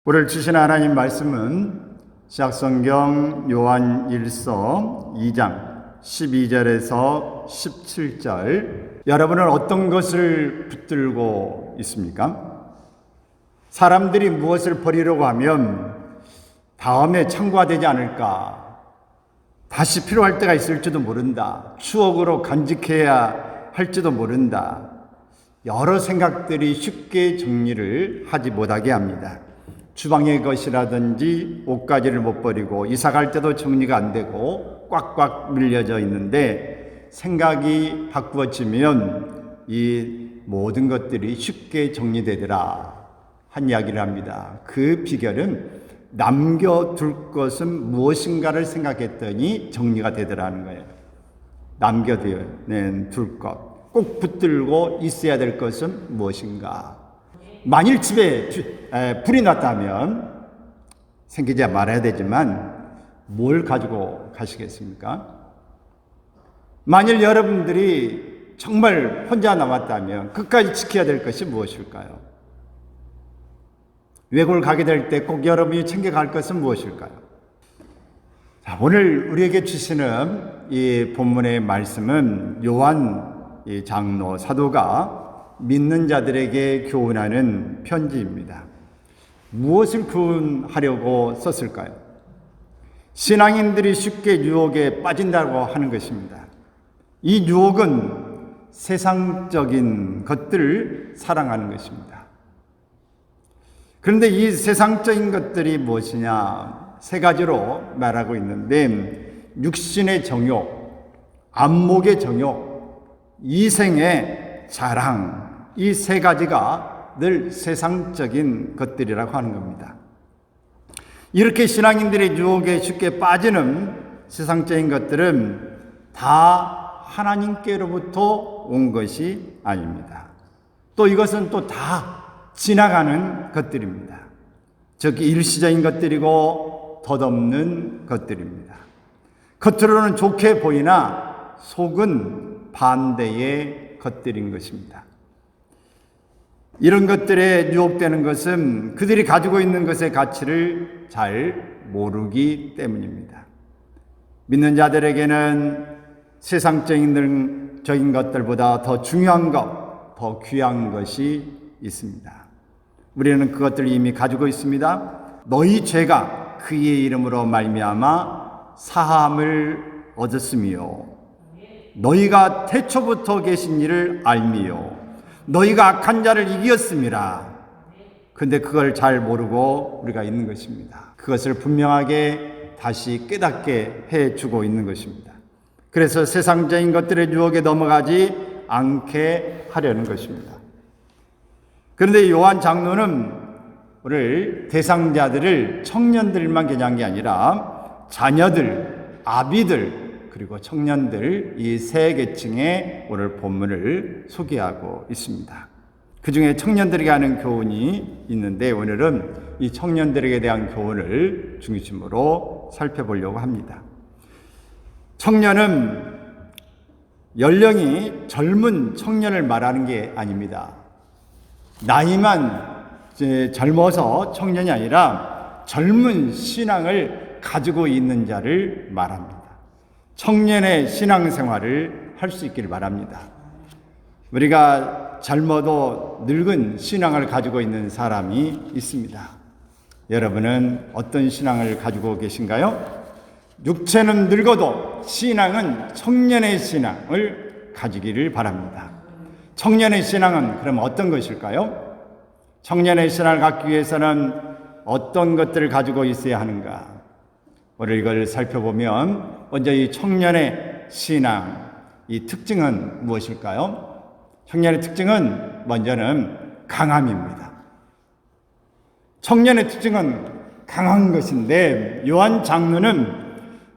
오늘 주신 하나님 말씀은 시약성경 요한 1서 2장 12절에서 17절. 여러분은 어떤 것을 붙들고 있습니까? 사람들이 무엇을 버리려고 하면 다음에 참고가 되지 않을까? 다시 필요할 때가 있을지도 모른다. 추억으로 간직해야 할지도 모른다. 여러 생각들이 쉽게 정리를 하지 못하게 합니다. 주방의 것이라든지 옷가지를 못 버리고 이사 갈 때도 정리가 안 되고 꽉꽉 밀려져 있는데, 생각이 바꾸어지면 이 모든 것들이 쉽게 정리되더라 한 이야기를 합니다. 그 비결은 남겨둘 것은 무엇인가를 생각했더니 정리가 되더라는 거예요. 남겨둘 것, 꼭 붙들고 있어야 될 것은 무엇인가. 만일 집에 불이 났다면 생기지 말아야 되지만 뭘 가지고 가시겠습니까? 만일 여러분들이 정말 혼자 남았다면 끝까지 지켜야 될 것이 무엇일까요? 외국을 가게 될 때 꼭 여러분이 챙겨갈 것은 무엇일까요? 자, 오늘 우리에게 주시는 이 본문의 말씀은 요한 장로 사도가 믿는 자들에게 교훈하는 편지입니다. 무엇을 교훈하려고 썼을까요? 신앙인들이 쉽게 유혹에 빠진다고 하는 것입니다. 이 유혹은 세상적인 것들을 사랑하는 것입니다. 그런데 이 세상적인 것들이 무엇이냐? 세 가지로 말하고 있는데, 육신의 정욕, 안목의 정욕, 이생의 자랑, 이 세 가지가 늘 세상적인 것들이라고 하는 겁니다. 이렇게 신앙인들의 유혹에 쉽게 빠지는 세상적인 것들은 다 하나님께로부터 온 것이 아닙니다. 또 이것은 또 다 지나가는 것들입니다. 즉 일시적인 것들이고 덧없는 것들입니다. 겉으로는 좋게 보이나 속은 반대의 것들인 것입니다. 이런 것들에 유혹되는 것은 그들이 가지고 있는 것의 가치를 잘 모르기 때문입니다. 믿는 자들에게는 세상적인 것들보다 더 중요한 것, 더 귀한 것이 있습니다. 우리는 그것들을 이미 가지고 있습니다. 너희 죄가 그의 이름으로 말미암아 사함을 얻었으며 너희가 태초부터 계신 이를 알미요 너희가 악한 자를 이기었음이라. 근데 그걸 잘 모르고 우리가 있는 것입니다. 그것을 분명하게 다시 깨닫게 해주고 있는 것입니다. 그래서 세상적인 것들의 유혹에 넘어가지 않게 하려는 것입니다. 그런데 요한 장로는 오늘 대상자들을 청년들만 겨냥한 게 아니라 자녀들, 아비들, 그리고 청년들, 이 세 계층의 오늘 본문을 소개하고 있습니다. 그 중에 청년들에게 하는 교훈이 있는데, 오늘은 이 청년들에게 대한 교훈을 중심으로 살펴보려고 합니다. 청년은 연령이 젊은 청년을 말하는 게 아닙니다. 나이만 젊어서 청년이 아니라 젊은 신앙을 가지고 있는 자를 말합니다. 청년의 신앙생활을 할 수 있기를 바랍니다. 우리가 젊어도 늙은 신앙을 가지고 있는 사람이 있습니다. 여러분은 어떤 신앙을 가지고 계신가요? 육체는 늙어도 신앙은 청년의 신앙을 가지기를 바랍니다. 청년의 신앙은 그럼 어떤 것일까요? 청년의 신앙을 갖기 위해서는 어떤 것들을 가지고 있어야 하는가? 오늘 이걸 살펴보면 먼저 이 청년의 신앙, 이 특징은 무엇일까요? 청년의 특징은 먼저는 강함입니다. 청년의 특징은 강한 것인데, 요한 장로는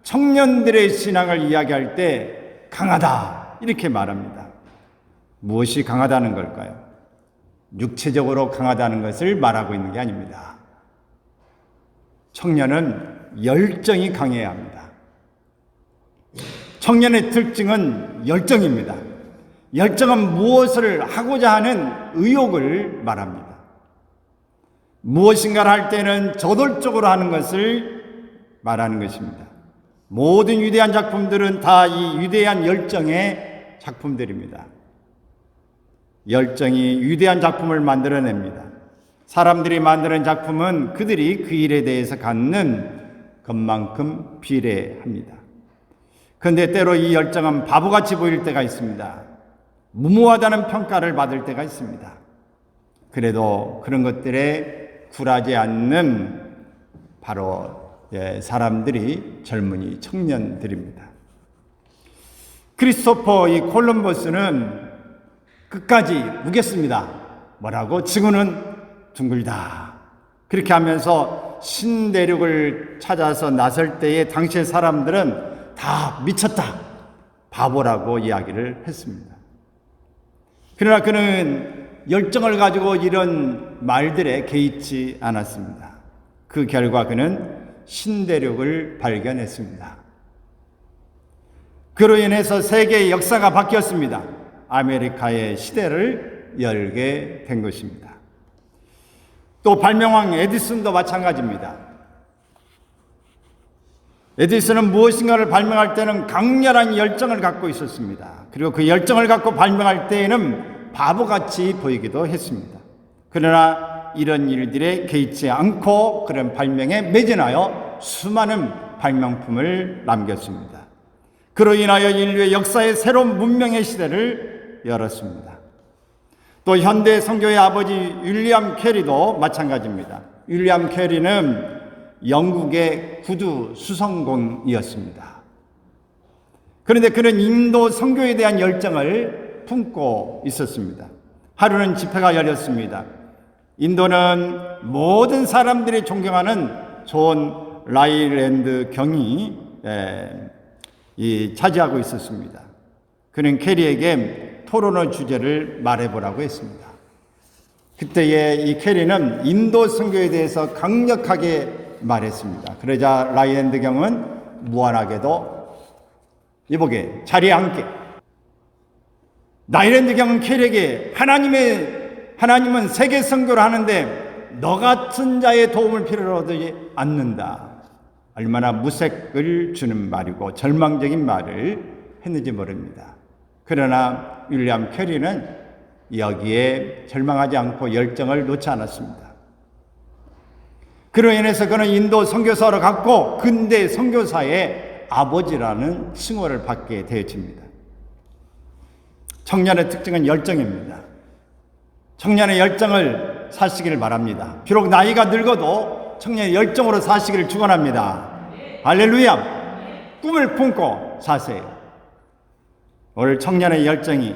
청년들의 신앙을 이야기할 때 강하다 이렇게 말합니다. 무엇이 강하다는 걸까요? 육체적으로 강하다는 것을 말하고 있는 게 아닙니다. 청년은 열정이 강해야 합니다. 청년의 특징은 열정입니다. 열정은 무엇을 하고자 하는 의욕을 말합니다. 무엇인가를 할 때는 저돌적으로 하는 것을 말하는 것입니다. 모든 위대한 작품들은 다 이 위대한 열정의 작품들입니다. 열정이 위대한 작품을 만들어냅니다. 사람들이 만드는 작품은 그들이 그 일에 대해서 갖는 것만큼 비례합니다. 그런데 때로 이 열정은 바보같이 보일 때가 있습니다. 무모하다는 평가를 받을 때가 있습니다. 그래도 그런 것들에 굴하지 않는 바로 사람들이 젊은이 청년들입니다. 크리스토퍼 이 콜럼버스는 끝까지 우겼습니다. 뭐라고? 지구는 둥글다. 그렇게 하면서 신대륙을 찾아서 나설 때에 당시의 사람들은 다 미쳤다, 바보라고 이야기를 했습니다. 그러나 그는 열정을 가지고 이런 말들에 개의치 않았습니다. 그 결과 그는 신대륙을 발견했습니다. 그로 인해서 세계의 역사가 바뀌었습니다. 아메리카의 시대를 열게 된 것입니다. 또 발명왕 에디슨도 마찬가지입니다. 에디슨은 무엇인가를 발명할 때는 강렬한 열정을 갖고 있었습니다. 그리고 그 열정을 갖고 발명할 때에는 바보같이 보이기도 했습니다. 그러나 이런 일들에 개의치 않고 그런 발명에 매진하여 수많은 발명품을 남겼습니다. 그로 인하여 인류의 역사의 새로운 문명의 시대를 열었습니다. 또 현대 선교의 아버지 윌리엄 캐리도 마찬가지입니다. 윌리엄 캐리는 영국의 구두 수성공이었습니다. 그런데 그는 인도 선교에 대한 열정을 품고 있었습니다. 하루는 집회가 열렸습니다. 인도는 모든 사람들이 존경하는 존 라일랜드 경이 차지하고 있었습니다. 그는 캐리에게 토론의 주제를 말해보라고 했습니다. 그때에 이 캐리는 인도 선교에 대해서 강력하게 말했습니다. 그러자 라일랜드 경은 무한하게도 이보게 자리에 앉게. 라일랜드 경은 캐리에게 하나님은 세계 선교를 하는데 너 같은 자의 도움을 필요로 하지 않는다. 얼마나 무색을 주는 말이고 절망적인 말을 했는지 모릅니다. 그러나 윌리엄 캐리는 여기에 절망하지 않고 열정을 놓지 않았습니다. 그로 인해서 그는 인도 선교사로 갔고 근대 선교사의 아버지라는 칭호를 받게 되어집니다. 청년의 특징은 열정입니다. 청년의 열정을 사시기를 바랍니다. 비록 나이가 늙어도 청년의 열정으로 사시기를 축원합니다. 할렐루야! 꿈을 품고 사세요. 오늘 청년의 열정이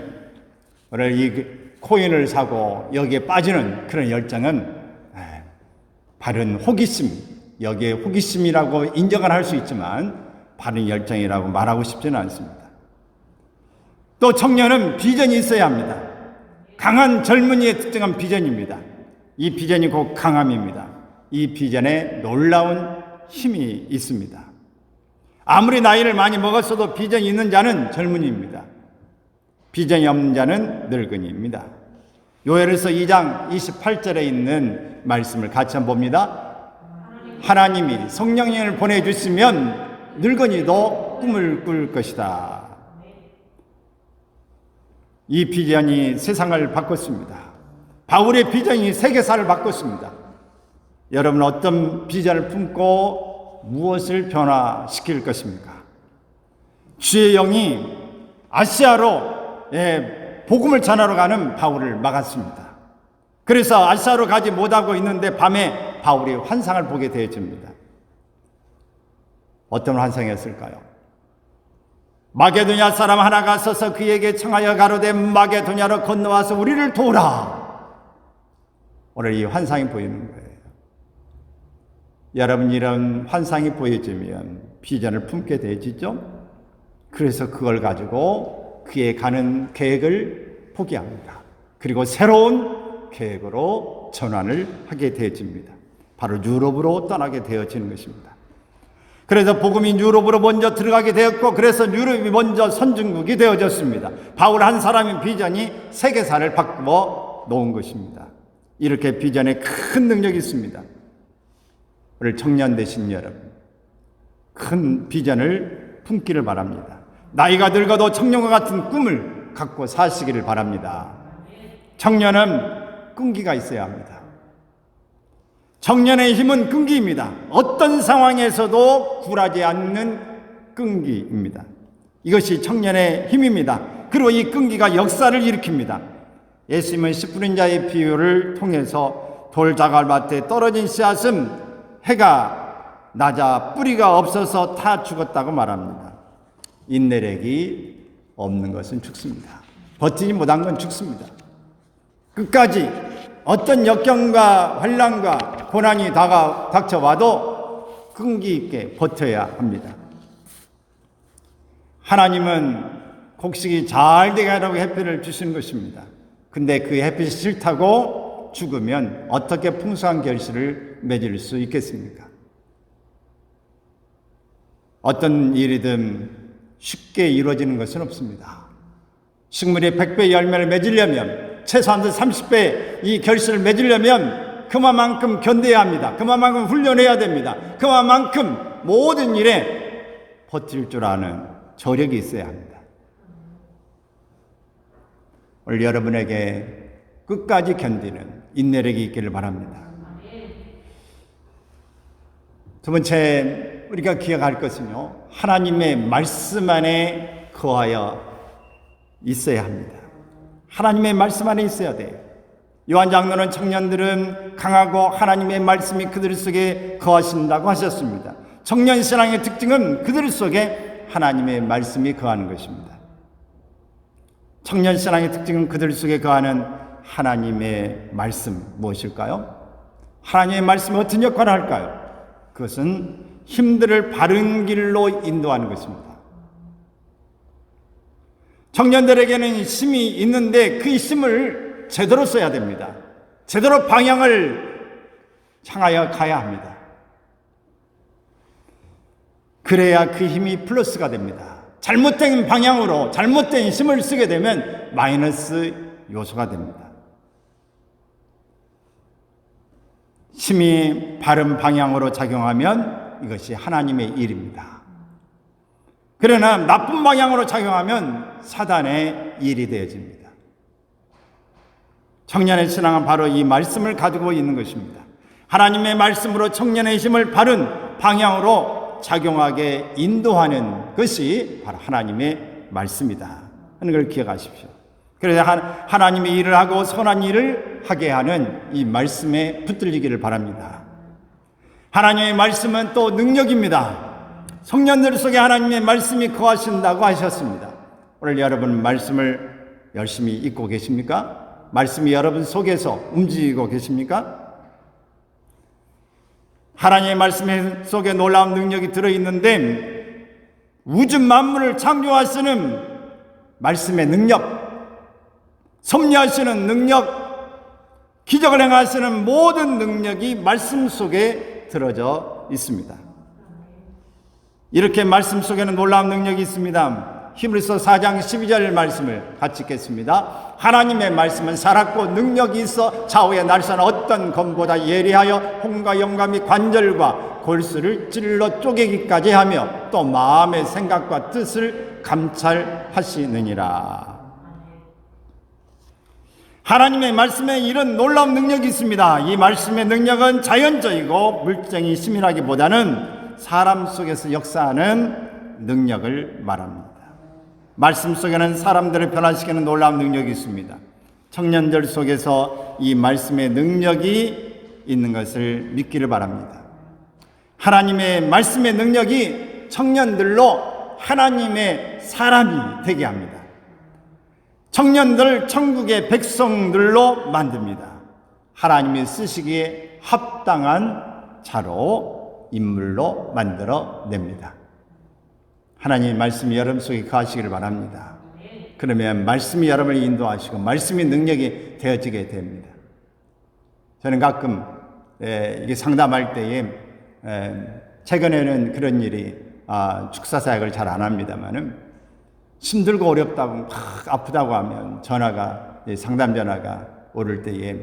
오늘 이 코인을 사고 여기에 빠지는 그런 열정은 바른 호기심, 여기에 호기심이라고 인정을 할 수 있지만 바른 열정이라고 말하고 싶지는 않습니다. 또 청년은 비전이 있어야 합니다. 강한 젊은이의 특징은 비전입니다. 이 비전이 곧 강함입니다. 이 비전에 놀라운 힘이 있습니다. 아무리 나이를 많이 먹었어도 비전이 있는 자는 젊은이입니다. 비전이 없는 자는 늙은이입니다. 요엘서 2장 28절에 있는 말씀을 같이 한번 봅니다. 하나님이 성령님을 보내주시면 늙은이도 꿈을 꿀 것이다. 이 비전이 세상을 바꿨습니다. 바울의 비전이 세계사를 바꿨습니다. 여러분 어떤 비전을 품고 무엇을 변화시킬 것입니까? 주의 영이 아시아로 복음을 전하러 가는 바울을 막았습니다. 그래서 아시아로 가지 못하고 있는데 밤에 바울이 환상을 보게 되어집니다. 어떤 환상이었을까요? 마게도냐 사람 하나가 서서 그에게 청하여 가로되 마게도냐로 건너와서 우리를 도우라. 오늘 이 환상이 보이는 거예요. 여러분 이런 환상이 보여지면 비전을 품게 되지죠. 그래서 그걸 가지고 그의 가는 계획을 포기합니다. 그리고 새로운 계획으로 전환을 하게 되어집니다. 바로 유럽으로 떠나게 되어지는 것입니다. 그래서 복음이 유럽으로 먼저 들어가게 되었고 그래서 유럽이 먼저 선진국이 되어졌습니다. 바울 한 사람의 비전이 세계사를 바꾸어 놓은 것입니다. 이렇게 비전에 큰 능력이 있습니다. 우리 청년 되신 여러분, 큰 비전을 품기를 바랍니다. 나이가 늙어도 청년과 같은 꿈을 갖고 사시기를 바랍니다. 청년은 끈기가 있어야 합니다. 청년의 힘은 끈기입니다. 어떤 상황에서도 굴하지 않는 끈기입니다. 이것이 청년의 힘입니다. 그리고 이 끈기가 역사를 일으킵니다. 예수님은 씨 뿌린 자의 비유를 통해서 돌자갈밭에 떨어진 씨앗은 해가 나자 뿌리가 없어서 다 죽었다고 말합니다. 인내력이 없는 것은 죽습니다. 버티지 못한 건 죽습니다. 끝까지 어떤 역경과 환난과 고난이 닥쳐와도 끈기 있게 버텨야 합니다. 하나님은 곡식이 잘 되게 하라고 햇빛을 주시는 것입니다. 근데 그 햇빛이 싫다고 죽으면 어떻게 풍성한 결실을 맺을 수 있겠습니까? 어떤 일이든 쉽게 이루어지는 것은 없습니다. 식물이 100배 열매를 맺으려면, 최소한 30배 이 결실을 맺으려면 그만큼 견뎌야 합니다. 그만큼 훈련해야 됩니다. 그만큼 모든 일에 버틸 줄 아는 저력이 있어야 합니다. 오늘 여러분에게 끝까지 견디는 인내력이 있기를 바랍니다. 두 번째 우리가 기억할 것은요, 하나님의 말씀 안에 거하여 있어야 합니다. 하나님의 말씀 안에 있어야 돼요. 요한 장로는 청년들은 강하고 하나님의 말씀이 그들 속에 거하신다고 하셨습니다. 청년 신앙의 특징은 그들 속에 하나님의 말씀이 거하는 것입니다. 청년 신앙의 특징은 그들 속에 거하는 하나님의 말씀, 무엇일까요? 하나님의 말씀이 어떤 역할을 할까요? 그것은 힘들을 바른 길로 인도하는 것입니다. 청년들에게는 힘이 있는데 그 힘을 제대로 써야 됩니다. 제대로 방향을 향하여 가야 합니다. 그래야 그 힘이 플러스가 됩니다. 잘못된 방향으로 잘못된 힘을 쓰게 되면 마이너스 요소가 됩니다. 힘이 바른 방향으로 작용하면 이것이 하나님의 일입니다. 그러나 나쁜 방향으로 작용하면 사단의 일이 되어집니다. 청년의 신앙은 바로 이 말씀을 가지고 있는 것입니다. 하나님의 말씀으로 청년의 힘을 바른 방향으로 작용하게 인도하는 것이 바로 하나님의 말씀이다 하는 걸 기억하십시오. 그래서 하나님의 일을 하고 선한 일을 하게 하는 이 말씀에 붙들리기를 바랍니다. 하나님의 말씀은 또 능력입니다. 청년들 속에 하나님의 말씀이 거하신다고 하셨습니다. 오늘 여러분 말씀을 열심히 읽고 계십니까? 말씀이 여러분 속에서 움직이고 계십니까? 하나님의 말씀 속에 놀라운 능력이 들어있는데 우주 만물을 창조하시는 말씀의 능력, 섭리하시는 능력, 기적을 행하시는 모든 능력이 말씀 속에 들어져 있습니다. 이렇게 말씀 속에는 놀라운 능력이 있습니다. 히브리서 4장 12절 말씀을 같이 읽겠습니다. 하나님의 말씀은 살았고 능력이 있어 좌우에 날선 어떤 검보다 예리하여 혼과 영과 및 관절과 골수를 찔러 쪼개기까지 하며 또 마음의 생각과 뜻을 감찰하시느니라. 하나님의 말씀에 이런 놀라운 능력이 있습니다. 이 말씀의 능력은 자연적이고 물질적인 힘이라기보다는 사람 속에서 역사하는 능력을 말합니다. 말씀 속에는 사람들을 변화시키는 놀라운 능력이 있습니다. 청년들 속에서 이 말씀의 능력이 있는 것을 믿기를 바랍니다. 하나님의 말씀의 능력이 청년들로 하나님의 사람이 되게 합니다. 청년들 천국의 백성들로 만듭니다. 하나님이 쓰시기에 합당한 자로 인물로 만들어냅니다. 하나님의 말씀이 여러분 속에 거하시기를 바랍니다. 그러면 말씀이 여러분을 인도하시고 말씀이 능력이 되어지게 됩니다. 저는 가끔 이게 상담할 때에 최근에는 그런 일이 축사 사역을 잘 안 합니다만은 힘들고 어렵다고 막 아프다고 하면 전화가 상담 전화가 오를 때에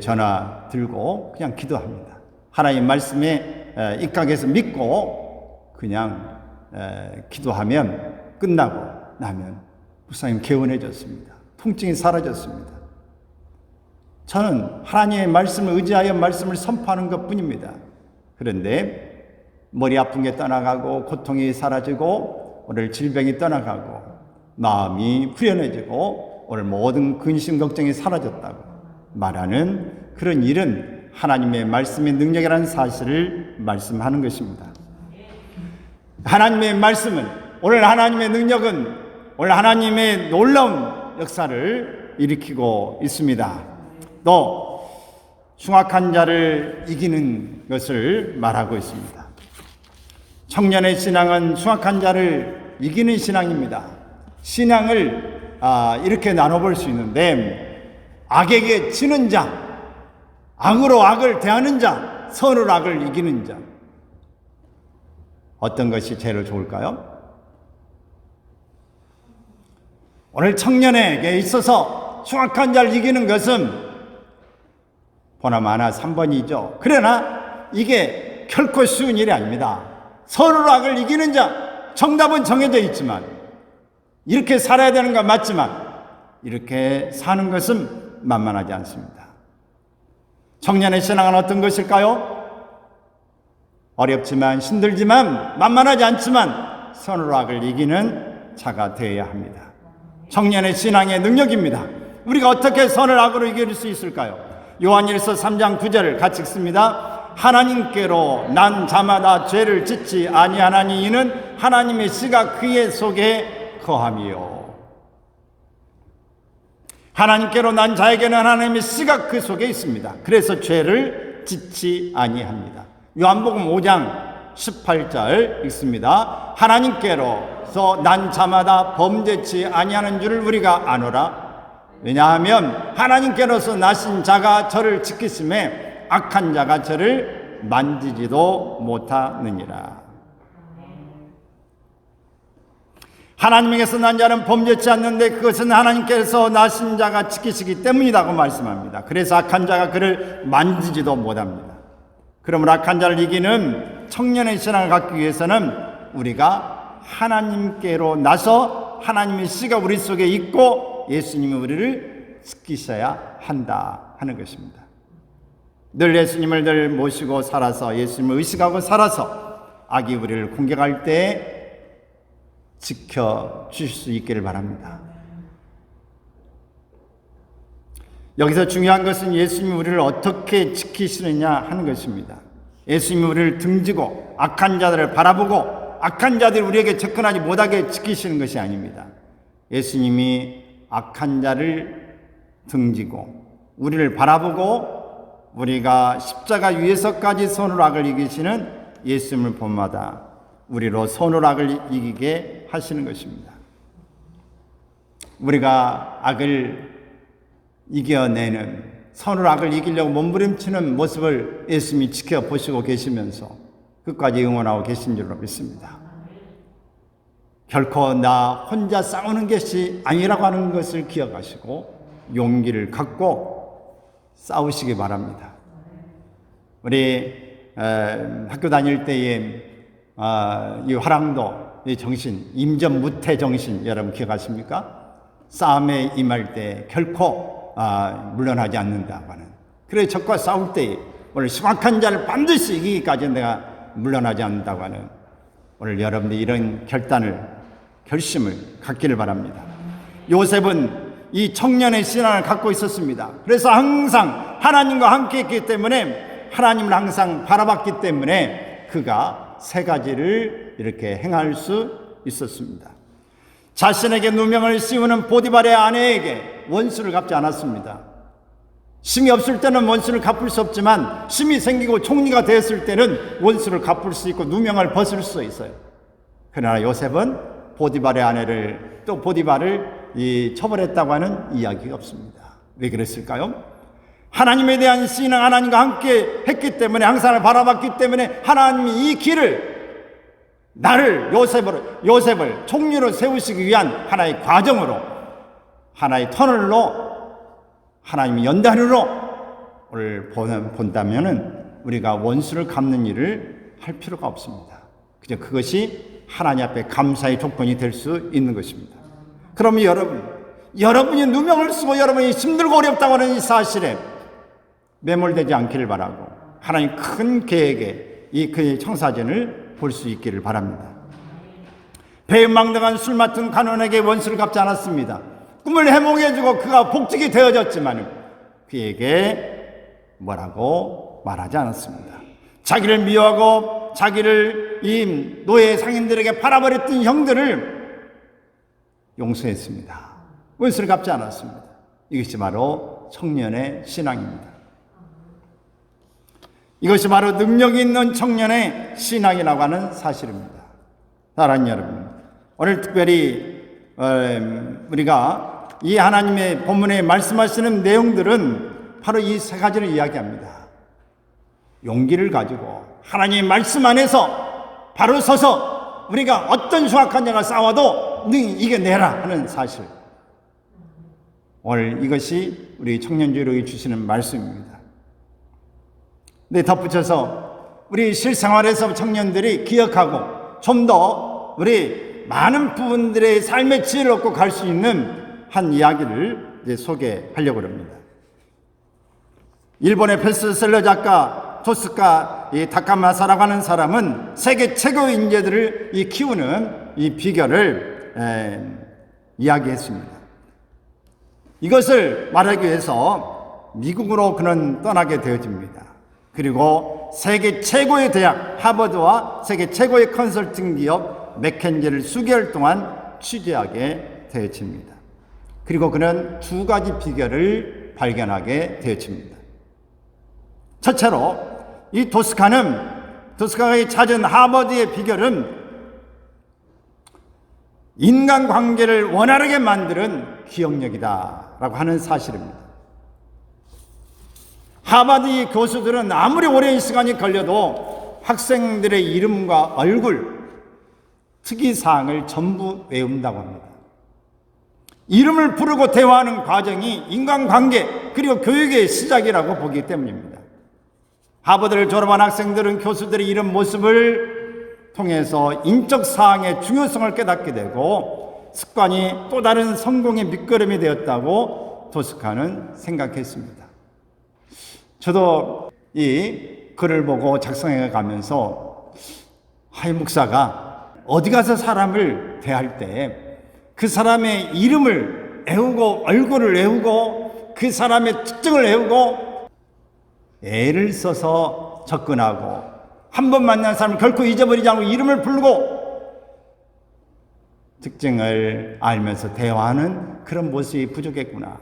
전화 들고 그냥 기도합니다. 하나님 말씀에 입각해서 믿고 그냥 기도하면 끝나고 나면 목사님 개운해졌습니다. 통증이 사라졌습니다. 저는 하나님의 말씀을 의지하여 말씀을 선포하는 것뿐입니다. 그런데 머리 아픈 게 떠나가고 고통이 사라지고 오늘 질병이 떠나가고 마음이 후련해지고 오늘 모든 근심 걱정이 사라졌다고 말하는 그런 일은 하나님의 말씀의 능력이라는 사실을 말씀하는 것입니다. 하나님의 말씀은, 오늘 하나님의 능력은 오늘 하나님의 놀라운 역사를 일으키고 있습니다. 또 흉악한 자를 이기는 것을 말하고 있습니다. 청년의 신앙은 흉악한 자를 이기는 신앙입니다. 신앙을 이렇게 나눠볼 수 있는데, 악에게 지는 자, 악으로 악을 대하는 자, 선으로 악을 이기는 자, 어떤 것이 제일 좋을까요? 오늘 청년에게 있어서 흉악한 자를 이기는 것은 보나마나 3번이죠. 그러나 이게 결코 쉬운 일이 아닙니다. 선으로 악을 이기는 자, 정답은 정해져 있지만, 이렇게 살아야 되는 건 맞지만 이렇게 사는 것은 만만하지 않습니다. 청년의 신앙은 어떤 것일까요? 어렵지만 힘들지만 만만하지 않지만 선으로 악을 이기는 자가 되어야 합니다. 청년의 신앙의 능력입니다. 우리가 어떻게 선을 악으로 이길 수 있을까요? 요한일서 3장 9절을 같이 읽습니다. 하나님께로 난 자마다 죄를 짓지 아니하나니 이는 하나님의 씨가 그의 속에 거함이요. 하나님께로 난 자에게는 하나님의 씨가 그 속에 있습니다. 그래서 죄를 짓지 아니합니다. 요한복음 5장 18절 읽습니다. 하나님께로서 난 자마다 범죄치 아니하는 줄을 우리가 아노라. 왜냐하면 하나님께로서 나신 자가 저를 지키심에 악한 자가 저를 만지지도 못하느니라. 하나님에게서 난 자는 범죄치 않는데 그것은 하나님께서 나신 자가 지키시기 때문이라고 말씀합니다. 그래서 악한 자가 그를 만지지도 못합니다. 그러므로 악한 자를 이기는 청년의 신앙을 갖기 위해서는 우리가 하나님께로 나서 하나님의 씨가 우리 속에 있고 예수님이 우리를 지키셔야 한다 하는 것입니다. 늘 예수님을 늘 모시고 살아서 예수님을 의식하고 살아서 악이 우리를 공격할 때 지켜주실 수 있기를 바랍니다. 여기서 중요한 것은 예수님이 우리를 어떻게 지키시느냐 하는 것입니다. 예수님이 우리를 등지고 악한 자들을 바라보고 악한 자들이 우리에게 접근하지 못하게 지키시는 것이 아닙니다. 예수님이 악한 자를 등지고 우리를 바라보고 우리가 십자가 위에서까지 선으로 악을 이기시는 예수님을 본마다 우리로 선으로 악을 이기게 하시는 것입니다. 우리가 악을 이겨내는, 선으로 악을 이기려고 몸부림치는 모습을 예수님이 지켜보시고 계시면서 끝까지 응원하고 계신 줄로 믿습니다. 결코 나 혼자 싸우는 것이 아니라고 하는 것을 기억하시고 용기를 갖고 싸우시기 바랍니다. 우리 학교 다닐 때에 이 화랑도 이 정신, 임전무태 정신 여러분 기억하십니까? 싸움에 임할 때 결코 물러나지 않는다고 하는, 그래 적과 싸울 때 오늘 흉악한 자를 반드시 이기기까지 내가 물러나지 않는다고 하는, 오늘 여러분들이 이런 결심을 갖기를 바랍니다. 요셉은 이 청년의 신앙을 갖고 있었습니다. 그래서 항상 하나님과 함께 했기 때문에, 하나님을 항상 바라봤기 때문에 그가 세 가지를 이렇게 행할 수 있었습니다. 자신에게 누명을 씌우는 보디발의 아내에게 원수를 갚지 않았습니다. 힘이 없을 때는 원수를 갚을 수 없지만 힘이 생기고 총리가 되었을 때는 원수를 갚을 수 있고 누명을 벗을 수 있어요. 그러나 요셉은 보디발의 아내를, 또 보디발을 처벌했다고 하는 이야기가 없습니다. 왜 그랬을까요? 하나님에 대한 신앙, 하나님과 함께 했기 때문에, 항상 바라봤기 때문에 하나님이 이 길을, 나를 요셉을 총리로 세우시기 위한 하나의 과정으로, 하나의 터널로, 하나님의 연단으로 본다면은 우리가 원수를 갚는 일을 할 필요가 없습니다. 그저 그것이 하나님 앞에 감사의 조건이 될 수 있는 것입니다. 그러면 여러분이 누명을 쓰고 여러분이 힘들고 어렵다고 하는 이 사실에 매몰되지 않기를 바라고 하나님 큰 계획에 이 그의 청사진을 볼 수 있기를 바랍니다. 배은망덕한 술 맡은 간원에게 원수를 갚지 않았습니다. 꿈을 해몽해주고 그가 복직이 되어졌지만 그에게 뭐라고 말하지 않았습니다. 자기를 미워하고 자기를 이 노예 상인들에게 팔아버렸던 형들을 용서했습니다. 원수를 갚지 않았습니다. 이것이 바로 청년의 신앙입니다. 이것이 바로 능력이 있는 청년의 신앙이라고 하는 사실입니다. 사랑하는 여러분, 오늘 특별히 우리가 이 하나님의 본문에 말씀하시는 내용들은 바로 이 세 가지를 이야기합니다. 용기를 가지고 하나님의 말씀 안에서 바로 서서 우리가 어떤 흉악한 자가 싸워도 능히 이겨내라 하는 사실. 오늘 이것이 우리 청년주일에 주시는 말씀입니다. 네, 덧붙여서 우리 실생활에서 청년들이 기억하고 좀 더 우리 많은 부분들의 삶의 지혜를 얻고 갈 수 있는 한 이야기를 이제 소개하려고 합니다. 일본의 베스트셀러 작가 토스카 다카마사라고 하는 사람은 세계 최고의 인재들을 키우는 이 비결을 이야기했습니다. 이것을 말하기 위해서 미국으로 그는 떠나게 되어집니다. 그리고 세계 최고의 대학 하버드와 세계 최고의 컨설팅 기업 맥켄지를 수개월 동안 취재하게 되어집니다. 그리고 그는 두 가지 비결을 발견하게 되어집니다. 첫째로 이 토스카가 찾은 하버드의 비결은 인간관계를 원활하게 만드는 기억력이다라고 하는 사실입니다. 하버드 교수들은 아무리 오랜 시간이 걸려도 학생들의 이름과 얼굴, 특이사항을 전부 외운다고 합니다. 이름을 부르고 대화하는 과정이 인간관계 그리고 교육의 시작이라고 보기 때문입니다. 하버드를 졸업한 학생들은 교수들의 이런 모습을 통해서 인적 사항의 중요성을 깨닫게 되고 습관이 또 다른 성공의 밑거름이 되었다고 토스카는 생각했습니다. 저도 이 글을 보고 작성해 가면서 하이 목사가 어디 가서 사람을 대할 때 그 사람의 이름을 외우고 얼굴을 외우고 그 사람의 특징을 외우고 애를 써서 접근하고 한 번 만난 사람을 결코 잊어버리지 않고 이름을 부르고 특징을 알면서 대화하는 그런 모습이 부족했구나.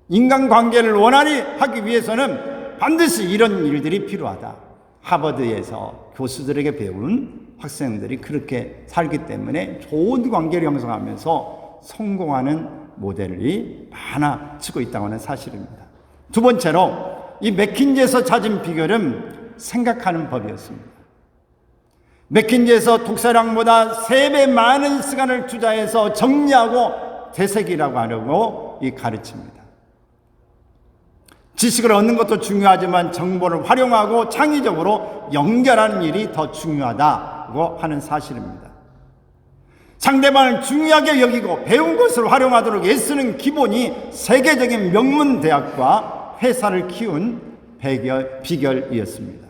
인간관계를 원활히 하기 위해서는 반드시 이런 일들이 필요하다. 하버드에서 교수들에게 배운 학생들이 그렇게 살기 때문에 좋은 관계를 형성하면서 성공하는 모델이 많아지고 있다고 하는 사실입니다. 두 번째로 이 맥킨지에서 찾은 비결은 생각하는 법이었습니다. 맥킨지에서 독서량보다 3배 많은 시간을 투자해서 정리하고 되새기라고 하려고 가르칩니다. 지식을 얻는 것도 중요하지만 정보를 활용하고 창의적으로 연결하는 일이 더 중요하다고 하는 사실입니다. 상대방을 중요하게 여기고 배운 것을 활용하도록 애쓰는 기본이 세계적인 명문 대학과 회사를 키운 비결이었습니다.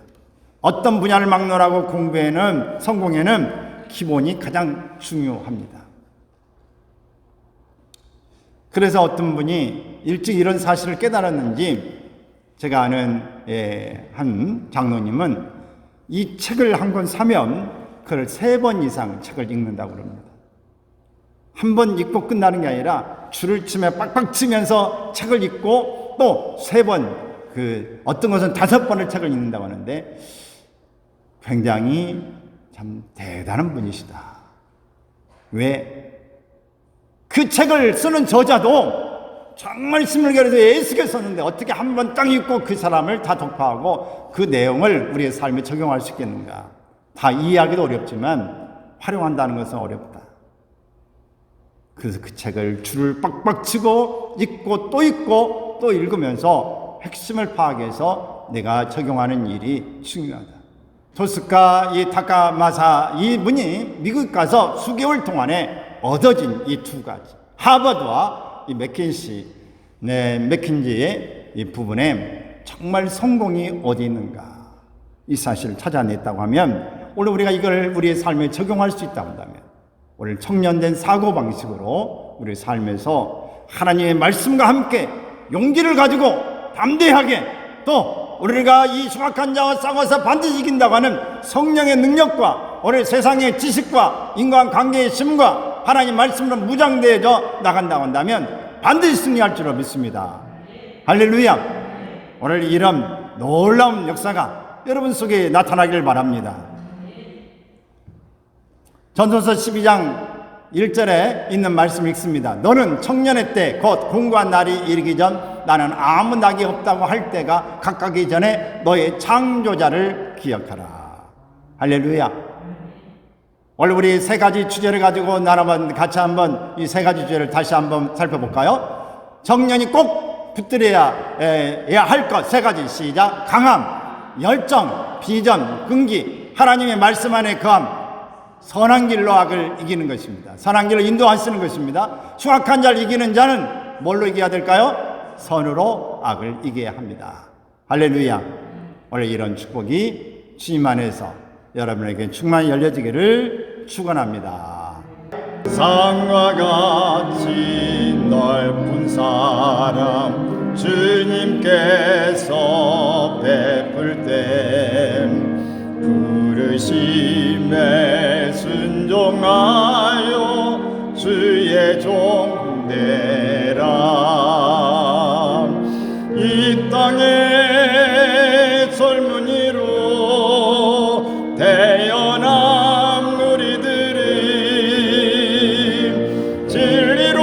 어떤 분야를 막론하고 공부에는 성공에는 기본이 가장 중요합니다. 그래서 어떤 분이 일찍 이런 사실을 깨달았는지 제가 아는 한 장로님은 이 책을 한 권 사면 그걸 3번 이상 책을 읽는다고 그럽니다. 한 번 읽고 끝나는 게 아니라 줄을 치며 빡빡 치면서 책을 읽고 또 3번 어떤 것은 5번을 책을 읽는다고 하는데 굉장히 참 대단한 분이시다. 왜? 그 책을 쓰는 저자도 정말 힘을 겨루어서 애쓰게 썼는데 어떻게 한 번 딱 읽고 그 사람을 다 독파하고 그 내용을 우리의 삶에 적용할 수 있겠는가. 다 이해하기도 어렵지만 활용한다는 것은 어렵다. 그래서 그 책을 줄을 빡빡 치고 읽고 또 읽으면서 핵심을 파악해서 내가 적용하는 일이 중요하다. 토스카 이 타카마사 이분이 미국 가서 수개월 동안에 얻어진 이 두 가지, 하버드와 이 맥킨지의 이 부분에 정말 성공이 어디 있는가, 이 사실을 찾아냈다고 하면 오늘 우리가 이걸 우리의 삶에 적용할 수 있다고 한다면, 오늘 청년된 사고방식으로 우리 삶에서 하나님의 말씀과 함께 용기를 가지고 담대하게, 또 우리가 이 흉악한 자와 싸워서 반드시 이긴다고 하는 성령의 능력과 오늘 세상의 지식과 인간관계의 힘과 하나님 말씀으로 무장되어져 나간다고 한다면 반드시 승리할 줄로 믿습니다. 할렐루야. 오늘 이런 놀라운 역사가 여러분 속에 나타나길 바랍니다. 전도서 12장 1절에 있는 말씀을 읽습니다. 너는 청년의 때 곧 공고한 날이 이르기 전 나는 아무 낙이 없다고 할 때가 가까기 전에 너의 창조자를 기억하라. 할렐루야. 오늘 우리 세 가지 주제를 가지고 같이 한번 이 세 가지 주제를 다시 한번 살펴볼까요? 청년이 꼭 붙들어야 할 것 세 가지. 시작. 강함, 열정, 비전, 긍기, 하나님의 말씀 안에 거함, 선한 길로 악을 이기는 것입니다. 선한 길로 인도하시는 것입니다. 흉악한 자를 이기는 자는 뭘로 이겨야 될까요? 선으로 악을 이겨야 합니다. 할렐루야. 오늘 이런 축복이 주님 안에서 여러분에게 충만히 열려지기를 축원합니다. 산과 같이 넓은 사랑 주님께서 베풀 때 부르심에 순종하여 주의 종 되라. 이 땅의 젊은이로 태어난 우리들이 진리로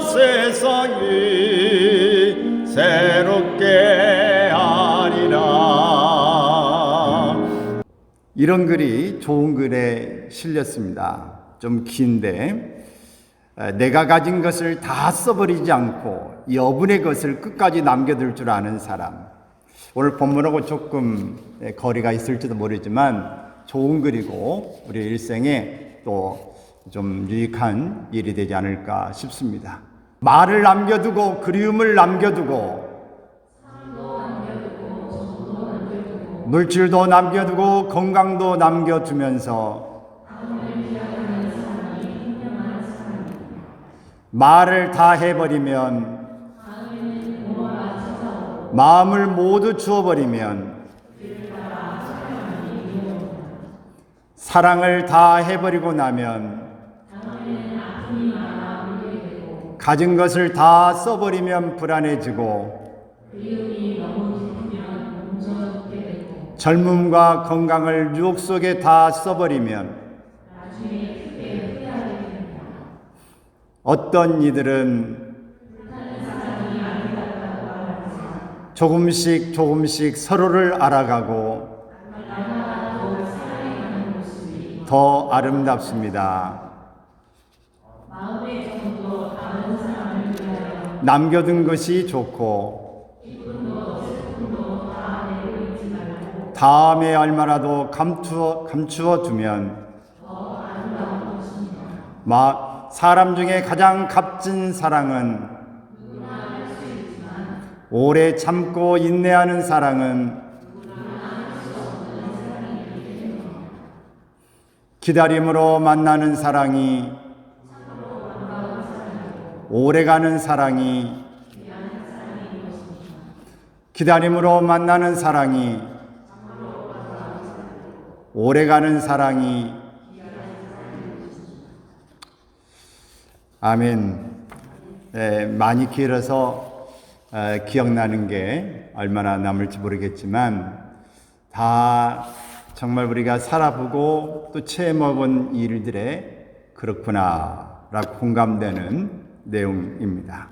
세상이 새롭게 하리라. 이런 글이 좋은 글에 실렸습니다. 좀 긴데, 내가 가진 것을 다 써버리지 않고 여분의 것을 끝까지 남겨둘 줄 아는 사람. 오늘 본문하고 조금 거리가 있을지도 모르지만 좋은 글이고 우리 일생에 또 좀 유익한 일이 되지 않을까 싶습니다. 말을 남겨두고 그리움을 남겨두고 물질도 남겨두고 건강도 남겨두면서 말을 다 해버리면, 마음을 모두 주어버리면, 사랑을 다 해버리고 나면, 가진 것을 다 써버리면 불안해지고, 젊음과 건강을 유혹 속에 다 써버리면, 어떤 이들은 조금씩 서로를 알아가고 더 아름답습니다. 남겨둔 것이 좋고 다음에 얼마라도 감추어 두면 사람 중에 가장 값진 사랑은, 오래 참고 인내하는 사랑은, 기다림으로 만나는 사랑이, 오래가는 사랑이, 기다림으로 만나는 사랑이, 오래가는 사랑이. 아멘. 많이 길어서 기억나는 게 얼마나 남을지 모르겠지만 다 정말 우리가 살아보고 또 체험해본 일들에 그렇구나 라고 공감되는 내용입니다.